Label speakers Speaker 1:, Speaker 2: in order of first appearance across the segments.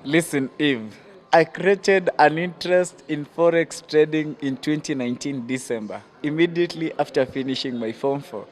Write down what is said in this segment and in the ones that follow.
Speaker 1: Listen, Eve. I created an interest in Forex trading in 2019 December, immediately after finishing my Form 4.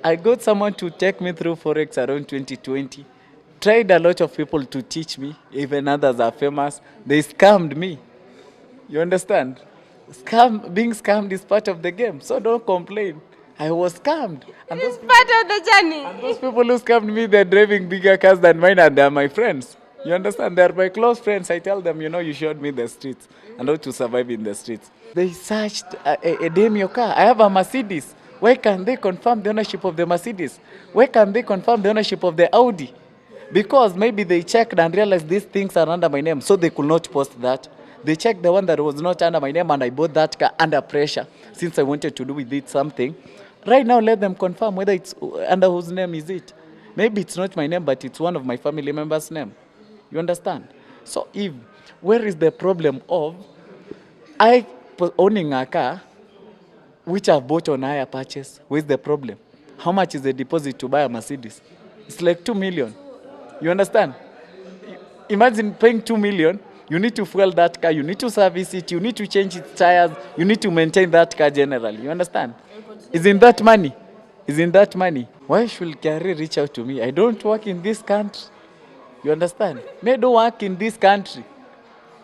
Speaker 1: I got someone to take me through Forex around 2020. Tried a lot of people to teach me, even others are famous. They scammed me. You understand? Being scammed is part of the game, so don't complain. I was scammed.
Speaker 2: It is part of the
Speaker 1: Those
Speaker 2: journey.
Speaker 1: people who scammed me, they're driving bigger cars than mine and they're my friends. You understand? They're my close friends. I tell them, you showed me the streets and how to survive in the streets. They searched a Demio car. I have a Mercedes. Why can't they confirm the ownership of the Mercedes? Why can't they confirm the ownership of the Audi? Because maybe they checked and realized these things are under my name, so they could not post that. They checked the one that was not under my name and I bought that car under pressure since I wanted to do with it something. Right now, let them confirm whether it's under whose name is it. Maybe it's not my name, but it's one of my family members' name. You understand? So, if where is the problem of owning a car which I've bought on hire purchase? Where's the problem? How much is the deposit to buy a Mercedes? It's like 2 million. You understand? Imagine paying 2 million. You need to fuel that car. You need to service it. You need to change its tires. You need to maintain that car generally. You understand? Isn't that money? Isn't that money? Why should Gary reach out to me? I don't work in this country. You understand? Me, I don't work in this country.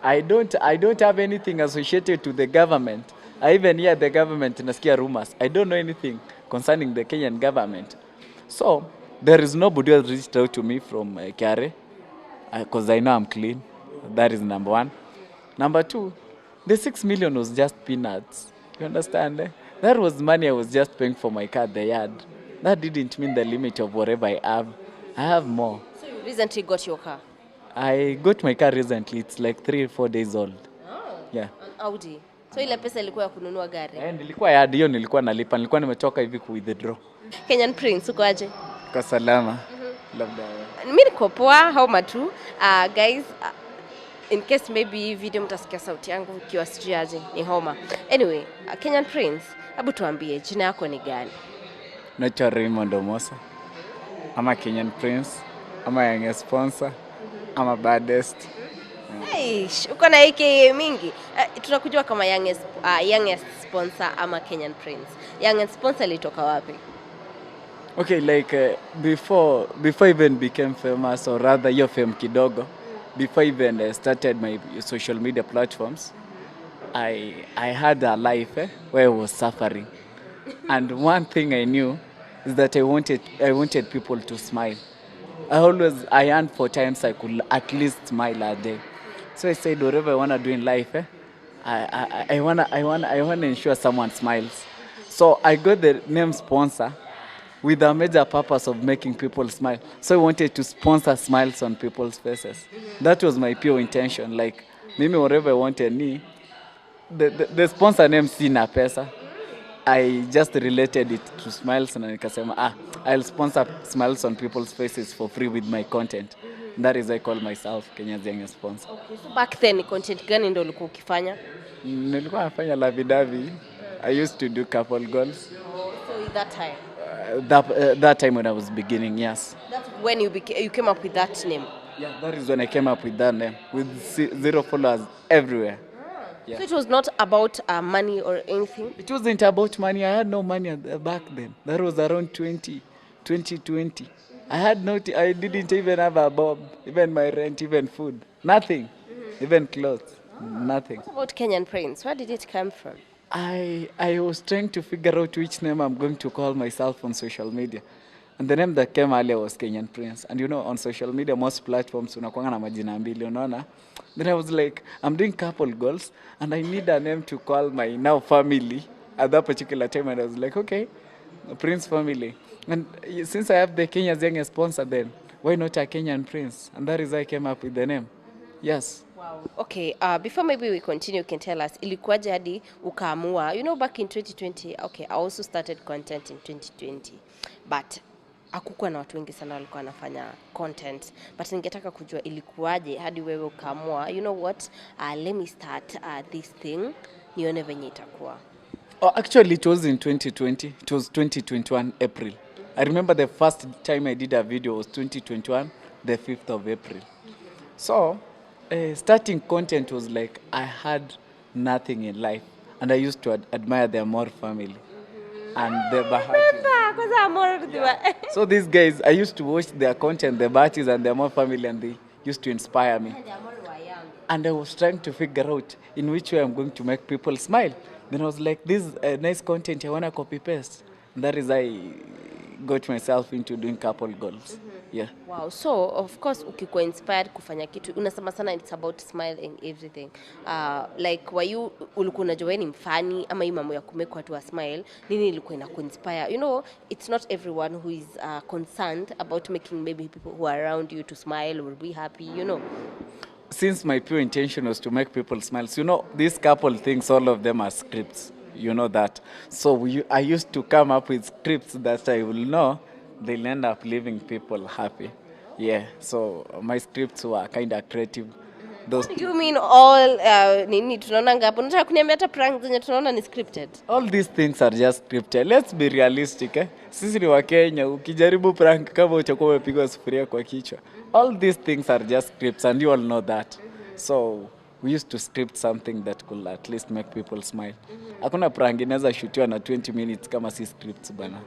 Speaker 1: I don't have anything associated to the government. I even hear the government nasikia rumors. I don't know anything concerning the Kenyan government. So there is nobody who has reached out to me from Kare because I know I'm clean. That is number one. Number two, the 6 million was just peanuts. You understand? That was money I was just paying for my car at the yard. That didn't mean the limit of whatever I have. I have more.
Speaker 2: So you recently got your car?
Speaker 1: I got my car recently. It's like 3 or 4 days old.
Speaker 2: Oh.
Speaker 1: Yeah.
Speaker 2: An Audi. So ile pesa ilikuwa ya kununua gari.
Speaker 1: Nilikuwa yard hiyo nilikuwa nalipa. Nilikuwa nimetoka hivi ku withdraw.
Speaker 2: Kenyan Prince, uko aje?
Speaker 1: Kwa salama. Labda.
Speaker 2: Mimi niko poa, how matu? Guys, in case maybe hii video mtasikia sauti yangu ikiwa sijui aje, ni homa. Anyway, Kenyan Prince, hebu tuambie jina yako ni gani?
Speaker 1: Naitwa Raymond Omosa. Ama Kenyan Prince. Ama young sponsor. Ama baddest.
Speaker 2: Hey, uko na AKA mingi. Tunakujua kama youngest sponsor ama Kenyan Prince. Youngest sponsor ilitoka wapi?
Speaker 1: Okay, like before I even became famous, or rather your fame kidogo, before I even started my social media platforms, I had a life where I was suffering. And one thing I knew is that I wanted people to smile. I yearned for times I could at least smile a day. So I said, whatever I want to do in life, I want to ensure someone smiles. So I got the name sponsor with a major purpose of making people smile. So I wanted to sponsor smiles on people's faces. That was my pure intention. Like, mimi whatever I wanted, the sponsor name Sina Pesa. I just related it to smiles and nikasema, I'll sponsor smiles on people's faces for free with my content. That is I call myself Kenya's youngest sponsor.
Speaker 2: Okay, so back then content gani ndio ulikuwa ukifanya?
Speaker 1: Nilikuwa nafanya lavidavi. I used to do couple goals.
Speaker 2: So in that time?
Speaker 1: That time when I was beginning, yes.
Speaker 2: That's when you came up with that name?
Speaker 1: Yeah, that is when I came up with that name, with 0 followers everywhere. Yeah.
Speaker 2: So it was not about money or anything?
Speaker 1: It wasn't about money. I had no money back then. That was around 2020. I didn't even have a bob, even my rent, even food. Nothing. Even clothes. Nothing.
Speaker 2: What about Kenyan Prince? Where did it come from?
Speaker 1: I was trying to figure out which name I'm going to call myself on social media. And the name that came earlier was Kenyan Prince. And on social media, most platforms, unakuanga na majina mbili, unaona? Then I was like, I'm doing couple goals, and I need a name to call my now family at that particular time. And I was like, okay, Prince family. And since I have the Kenya's youngest sponsor then, why not a Kenyan Prince? And that is how I came up with the name. Yes.
Speaker 2: Wow. Okay, before maybe we continue, you can tell us, ilikuwaje hadi ukaamua, back in 2020, okay, I also started content in 2020, but hakukuwa na watu wengi sana walikuwa wanafanya content, but ningetaka kujua ilikuwaje hadi wewe ukaamua, you know what, let me start this thing, nione venye itakuwa.
Speaker 1: Actually, it was in 2020. It was 2021 April. I remember the first time I did a video was 2021, the 5th of April. So Starting content was like I had nothing in life, and I used to admire their more family and the Bahati.
Speaker 2: Kwanza Amor
Speaker 1: So these guys, I used to watch their content, the Bahatis and their more family, and they used to inspire me. And I was trying to figure out in which way I'm going to make people smile. Then I was like, this is nice content, I want to copy paste. And that is I got myself into doing couple goals. Yeah.
Speaker 2: Wow, so of course ukikuwa inspired kufanya kitu unasema sana it's about smile and everything. Like ulikuwa unajua wewe ni mfani ama hii mambo ya kumake watu wa smile, nini ilikuwa inakuinspire? You know, it's not everyone who is concerned about making maybe people who are around you to smile or be happy, you know.
Speaker 1: Since my pure intention was to make people smile, so, you know, these couple things, all of them are scripts. You know that. So I used to come up with scripts that I will know they'll end up leaving people happy. Yeah. So my scripts were kind of creative. Those
Speaker 2: You mean all nini tunaona ngapo? Unataka kuniambia hata prank zenye tunaona ni scripted?
Speaker 1: all these things are just scripted. Let's be realistic. Sisi ni wa Kenya, ukijaribu prank kama utakuwa umepigwa sufuria kwa kichwa. All these things are just scripts and you all know that. So we used to script something that could at least make people smile. Hakuna prank inaweza shutiwa na 20 minutes kama si scripts bana.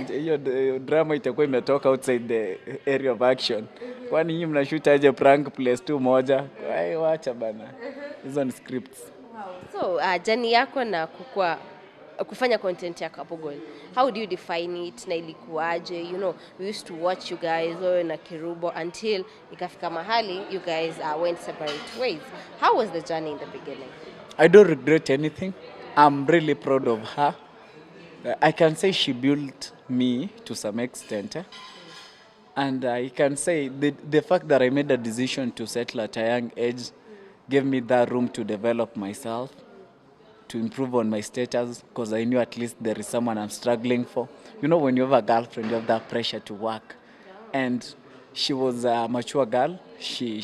Speaker 1: Hiyo drama itakuwa imetoka outside the area of action. Kwani nyinyi mnashoot aje prank place tu moja? Wacha bana. Hizo ni scripts.
Speaker 2: So journey yako na kufanya content ya Couple Goal, how do you define it na ilikuwaje? You know, we used to watch you guys wewe na Kirubo until ikafika mahali you guys went separate ways. How was the journey in the beginning?
Speaker 1: I don't regret anything. I'm really proud of her. I can say she built me to some extent. And I can say the fact that I made a decision to settle at a young age gave me that room to develop myself, to improve on my status, because I knew at least there is someone I'm struggling for. You know, when you have a girlfriend, you have that pressure to work. And she was a mature girl. She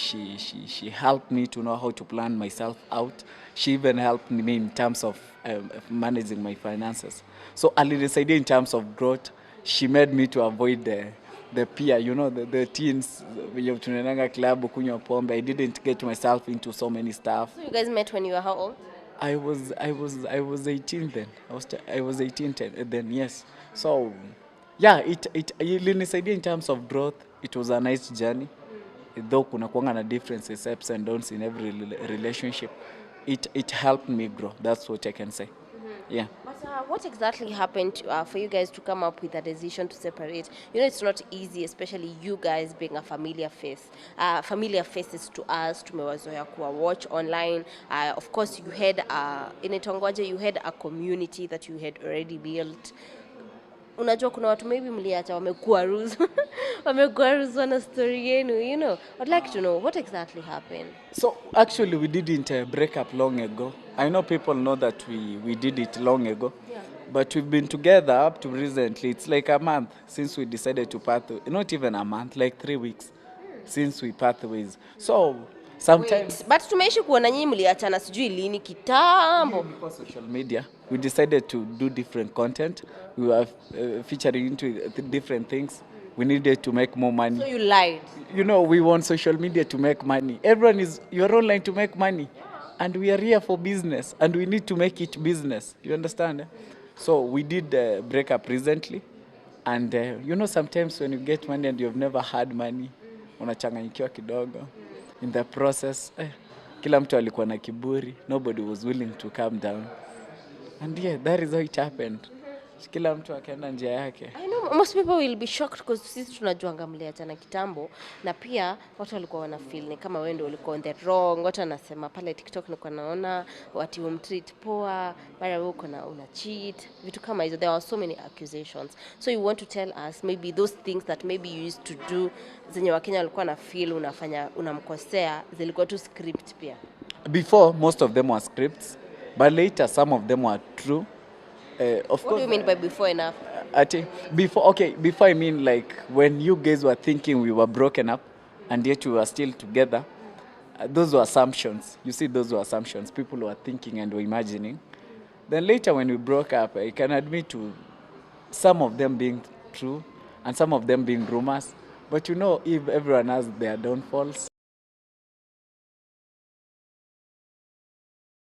Speaker 1: helped me to know how to plan myself out. She even helped me in terms of managing my finances. So alinisaidia in terms of growth. She made me to avoid the peer, you know, the teens, tunaendanga club kunywa pombe. I didn't get myself into so many stuff.
Speaker 2: So you guys met when you were how old?
Speaker 1: I was 18 then. I was 18 then, yes. So yeah, it ilinisaidia in terms of growth. It was a nice journey. Though kuna kuanga na differences, ups and downs in every relationship, it helped me grow. That's what I can say. Yeah.
Speaker 2: But what exactly happened for you guys to come up with a decision to separate? You know, it's not easy, especially you guys being a familiar face. Familiar faces to us, tumewazoea kuwa watch online. Of course, you had you had a community that you had already built. Unajua kuna watu maybe mliacha wamekuaruzwa na story yenu, you know. I'd like to know what exactly happened.
Speaker 1: So actually we didn't break up long ago. I know people know that we did it long ago. Yeah. But we've been together up to recently. It's like a month since we decided to part ways. Not even a month, like 3 weeks since we part ways. So sometimes
Speaker 2: but tumeishi kuona nyinyi mliachana sijui lini kitambo.
Speaker 1: Because social media, we decided to do different content. We were featuring into different things. We needed to make more money.
Speaker 2: So you lied.
Speaker 1: You know, we want social media to make money. You're online to make money. And we are here for business. And we need to make it business. You understand? So we did break up recently. And you know, sometimes when you get money and you've never had money, unachanganyikiwa kidogo. In the process, kila mtu alikuwa na kiburi. Nobody was willing to calm down. And yeah, that is how it happened. Kila mtu akaenda njia yake.
Speaker 2: I know most people will be shocked because sisi tunajuanga mliachana kitambo na pia watu walikuwa wana feel ni kama wewe ndio ulikuwa on the wrong. Watu wanasema pale TikTok nilikuwa naona watu wamtreat poa, mara wewe uko na una cheat, vitu kama hizo. There are so many accusations. So you want to tell us maybe those things that maybe you used to do zenye Wakenya walikuwa na feel unamkosea zilikuwa tu script pia.
Speaker 1: Before most of them were scripts, but later some of them were true. Of
Speaker 2: what do you mean by before and after?
Speaker 1: Before I mean like when you guys were thinking we were broken up and yet we were still together, those were assumptions. You see, those were assumptions. People were thinking and were imagining. Then later when we broke up, I can admit to some of them being true and some of them being rumors. But you know, if everyone has their downfalls,